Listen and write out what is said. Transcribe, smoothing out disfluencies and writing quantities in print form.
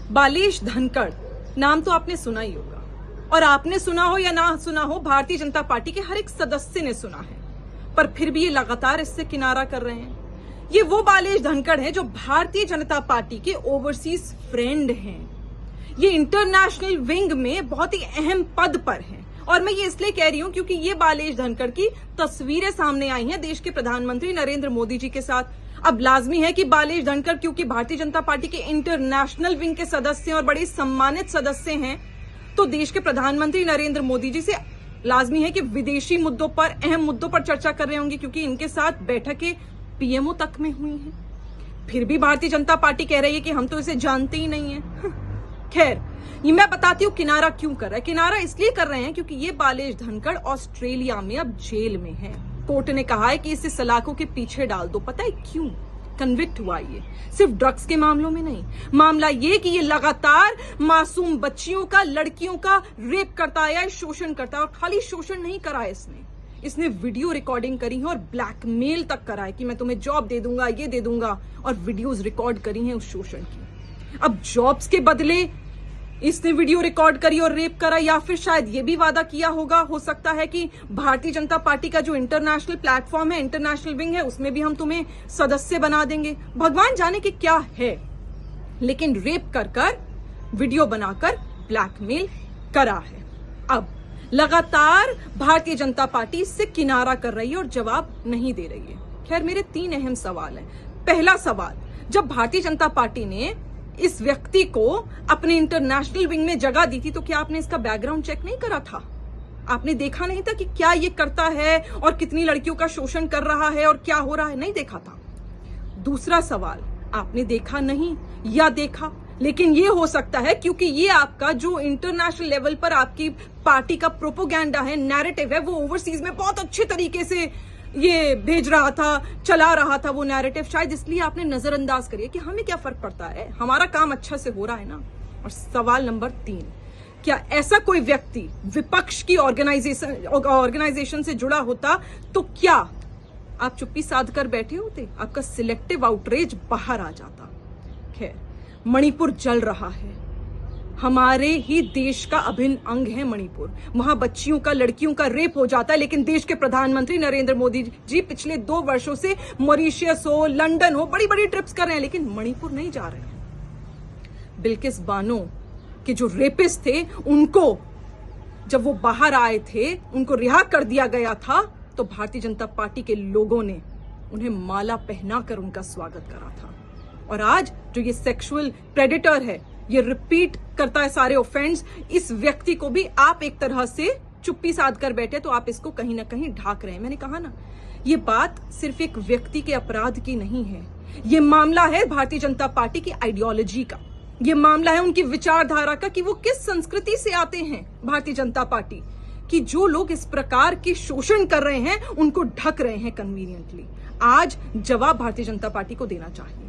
बालेश धनखड़ नाम तो आपने सुना ही होगा, और आपने सुना हो या ना सुना हो, भारतीय जनता पार्टी के हर एक सदस्य ने सुना है, पर फिर भी ये लगातार इससे किनारा कर रहे हैं। ये वो बालेश धनखड़ हैं जो भारतीय जनता पार्टी के ओवरसीज फ्रेंड हैं। ये इंटरनेशनल विंग में बहुत ही अहम पद पर हैं, और मैं ये इसलिए कह रही हूं क्योंकि ये बालेश धनखड़ की तस्वीरें सामने आई हैं देश के प्रधानमंत्री नरेंद्र मोदी जी के साथ। अब लाजमी है कि बालेश धनखड़ क्योंकि भारतीय जनता पार्टी के इंटरनेशनल विंग के सदस्य और बड़े सम्मानित सदस्य हैं, तो देश के प्रधानमंत्री नरेंद्र मोदी जी से लाजमी है कि विदेशी मुद्दों पर, अहम मुद्दों पर चर्चा कर रहे होंगे, क्योंकि इनके साथ बैठकें पीएमओ तक में हुई हैं। फिर भी भारतीय जनता पार्टी कह रही है कि हम तो इसे जानते ही नहीं है। खैर, ये मैं बताती हूँ किनारा क्यों कर रहा है। किनारा इसलिए कर रहे हैं क्योंकि ये बालेश धनखड़ ऑस्ट्रेलिया में अब जेल में है। कोर्ट ने कहा है कि इसे सलाखों के पीछे डाल दो। पता है क्यों कन्विक्ट हुआ? ये सिर्फ ड्रग्स के मामलों में नहीं, मामला ये कि ये लगातार मासूम बच्चियों का, लड़कियों का रेप करता आया, शोषण करता है। और खाली शोषण नहीं करा है इसने वीडियो रिकॉर्डिंग करी है और ब्लैकमेल तक करा है कि मैं तुम्हें जॉब दे दूंगा, ये दे दूंगा, और वीडियोस रिकॉर्ड करी हैं उस शोषण की। अब जॉब्स के बदले इसने वीडियो रिकॉर्ड करी और रेप करा, या फिर शायद ये भी वादा किया होगा, हो सकता है कि भारतीय जनता पार्टी का जो इंटरनेशनल प्लेटफॉर्म है, इंटरनेशनल विंग है, उसमें भी हम तुम्हें सदस्य बना देंगे। भगवान जाने कि क्या है, लेकिन रेप कर वीडियो बनाकर ब्लैकमेल करा है। अब लगातार भारतीय जनता पार्टी इससे किनारा कर रही है और जवाब नहीं दे रही है। खैर, मेरे 3 अहम सवाल हैं। पहला सवाल, जब भारतीय जनता पार्टी ने इस व्यक्ति को अपने इंटरनेशनल विंग में जगह दी थी, तो क्या आपने इसका बैकग्राउंड चेक नहीं करा था? आपने देखा नहीं था कि क्या ये करता है और कितनी लड़कियों का शोषण कर रहा है और क्या हो रहा है? नहीं देखा था। दूसरा सवाल, आपने देखा नहीं या देखा, लेकिन ये हो सकता है क्योंकि ये आपका जो इंटरनेशनल लेवल पर आपकी पार्टी का प्रोपोगेंडा है, नैरेटिव है, वो ओवरसीज में बहुत अच्छे तरीके से ये भेज रहा था, चला रहा था वो नैरेटिव। शायद इसलिए आपने नजरअंदाज करिए कि हमें क्या फर्क पड़ता है, हमारा काम अच्छा से हो रहा है ना। और सवाल नंबर 3, क्या ऐसा कोई व्यक्ति विपक्ष की ऑर्गेनाइजेशन से जुड़ा होता तो क्या आप चुप्पी साध कर बैठे होते? आपका सिलेक्टिव आउटरीच बाहर आ जाता। खैर, मणिपुर जल रहा है, हमारे ही देश का अभिन्न अंग है मणिपुर। वहां बच्चियों का, लड़कियों का रेप हो जाता है, लेकिन देश के प्रधानमंत्री नरेंद्र मोदी जी पिछले 2 वर्षों से मॉरिशस हो, लंदन हो, बड़ी बड़ी ट्रिप्स कर रहे हैं, लेकिन मणिपुर नहीं जा रहे हैं। बिल्किस बानो के जो रेपिस्ट थे, उनको जब वो बाहर आए थे, उनको रिहा कर दिया गया था, तो भारतीय जनता पार्टी के लोगों ने उन्हें माला पहनाकर उनका स्वागत करा था। और आज जो ये सेक्सुअल प्रेडेटर है, ये रिपीट करता है सारे ऑफेंस, इस व्यक्ति को भी आप एक तरह से चुप्पी साध कर बैठे, तो आप इसको कहीं ना कहीं ढाक रहे हैं। मैंने कहा ना, ये बात सिर्फ एक व्यक्ति के अपराध की नहीं है, ये मामला है भारतीय जनता पार्टी की आइडियोलॉजी का, ये मामला है उनकी विचारधारा का कि वो किस संस्कृति से आते हैं। भारतीय जनता पार्टी कि जो लोग इस प्रकार के शोषण कर रहे हैं, उनको ढक रहे हैं कन्वीनियंटली। आज जवाब भारतीय जनता पार्टी को देना चाहिए।